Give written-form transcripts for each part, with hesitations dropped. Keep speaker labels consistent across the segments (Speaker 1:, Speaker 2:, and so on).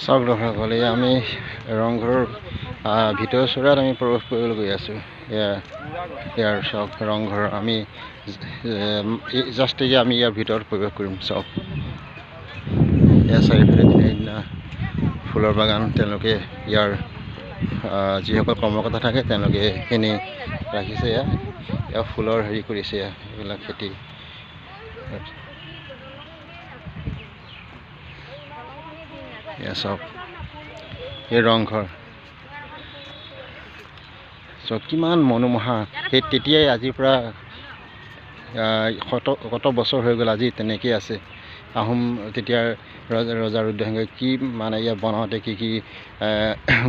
Speaker 1: চাওক দৰ্শকসকল, আমি ৰংঘৰৰ ভিতৰ চোৰাত আমি প্ৰৱেশ কৰিবলৈ গৈ আছোঁ। ইয়াৰ চাওক ৰংঘৰ, আমি জাষ্ট আমি ইয়াৰ ভিতৰত প্ৰৱেশ কৰিম। চাওক ইয়াৰ চাৰিওফালে ধুনীয়া ধুনীয়া ফুলৰ বাগান। তেওঁলোকে ইয়াৰ যিসকল কৰ্মকৰ্তা থাকে তেওঁলোকে সেইখিনি ৰাখিছে। ইয়াৰ ফুলৰ হেৰি কৰিছে, এইবিলাক খেতি। চাওক এই ৰংঘৰ চাওক কিমান মনোমোহা। সেই তেতিয়াই আজিৰ পৰা কত বছৰ হৈ গ'ল, আজি তেনেকেই আছে। আহোম তেতিয়াৰ ৰজা ৰুদ্ৰসিংহই কি মানে ইয়াত বনাওঁতে কি কি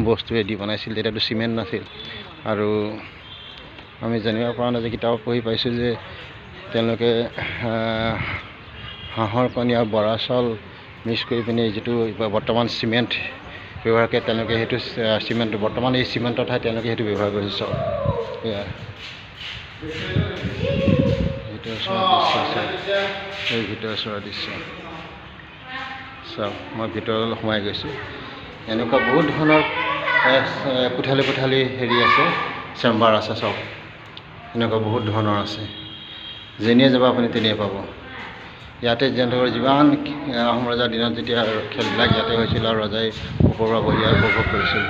Speaker 1: বস্তুৱে দি বনাইছিল। তেতিয়াতো চিমেণ্ট নাছিল। আৰু আমি জানিব পৰা নাই যে কিতাপত পঢ়ি পাইছোঁ যে তেওঁলোকে হাঁহৰ কণী আৰু বৰা চাউল মিক্স কৰি পিনে যিটো বৰ্তমান চিমেণ্ট ব্যৱহাৰ কৰে, তেওঁলোকে সেইটো চিমেণ্ট বৰ্তমান এই চিমেণ্টৰ ঠাইত তেওঁলোকে সেইটো ব্যৱহাৰ কৰিছে। চাওক এয়া ভিতৰ চোৱা দৃশ্য। চাওক মই ভিতৰলৈ সোমাই গৈছোঁ। এনেকুৱা বহুত ধৰণৰ কোঠালি কোঠালি হেৰি আছে, চেম্বাৰ আছে। চাওক এনেকুৱা বহুত ধৰণৰ আছে। যেনিয়ে যাব আপুনি তেনিয়ে পাব। ইয়াতে যেনেদৰে যিমান আহোম ৰজাৰ দিনত যেতিয়া খেলবিলাক ইয়াতে হৈছিল আৰু ৰজাই ওপৰৰ পৰা বহি উপভোগ কৰিছিল।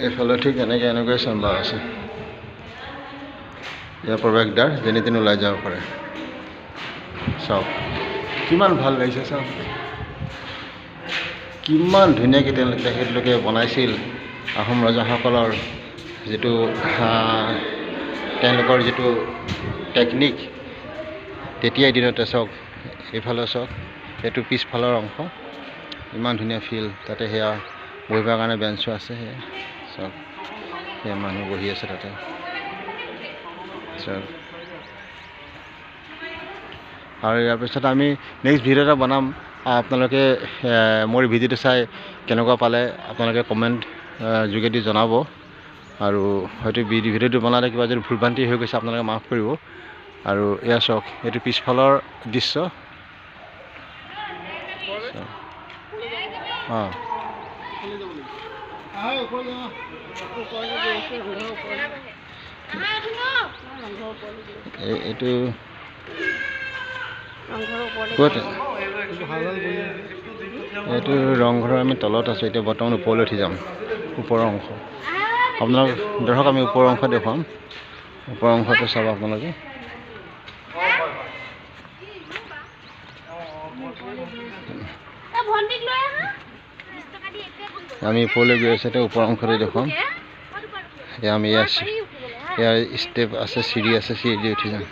Speaker 1: এইফালে ঠিক এনেকৈ চেম্বাৰ আছে। ইয়াৰ প্ৰৱেশদ্বাৰ, যেনি তেনি ওলাই যাব পাৰে। চাওক কিমান ভাল লাগিছে। চাওক কিমান ধুনীয়াকৈ তেখেতলোকে বনাইছিল। আহোম ৰজাসকলৰ যিটো তেওঁলোকৰ যিটো টেকনিক তেতিয়াই দিনতে। চাওক এইফালে চাওক, এইটো পিছফালৰ অংশ। ইমান ধুনীয়া ফিল্ড, তাতে সেয়া বহিবৰ কাৰণে বেঞ্চো আছে। সেয়া চাওক, সেয়া মানুহ বহি আছে তাতে। চাওক আৰু ইয়াৰ পিছত আমি নেক্সট ভিডিঅ' এটা বনাম। আপোনালোকে মোৰ ভিডিঅ'টো চাই কেনেকুৱা পালে আপোনালোকে কমেণ্ট যোগেদি জনাব। আৰু হয়তো ভিডিঅ'টো বনালে কিবা যদি ভুল ভ্ৰান্তি হৈ গৈছে আপোনালোকে মাফ কৰিব। আৰু এয়া চাওক, এইটো পিছফালৰ দৃশ্য। এইটো ক'ত? এইটো ৰংঘৰৰ আমি তলত আছোঁ। এতিয়া বৰ্তমান ওপৰলৈ উঠি যাম। ওপৰৰ অংশ আপোনালোক ধৰক, আমি ওপৰৰ অংশ দেখুৱাম। ওপৰৰ অংশটো চাব আপোনালোকে। আমি ওপৰলৈ গৈ আছোঁ। এতিয়া ওপৰৰ অংশটো দেখুৱাম। আমি ইয়াৰ ষ্টেপ আছে, চিৰি আছে, চিৰি দি উঠি যাম।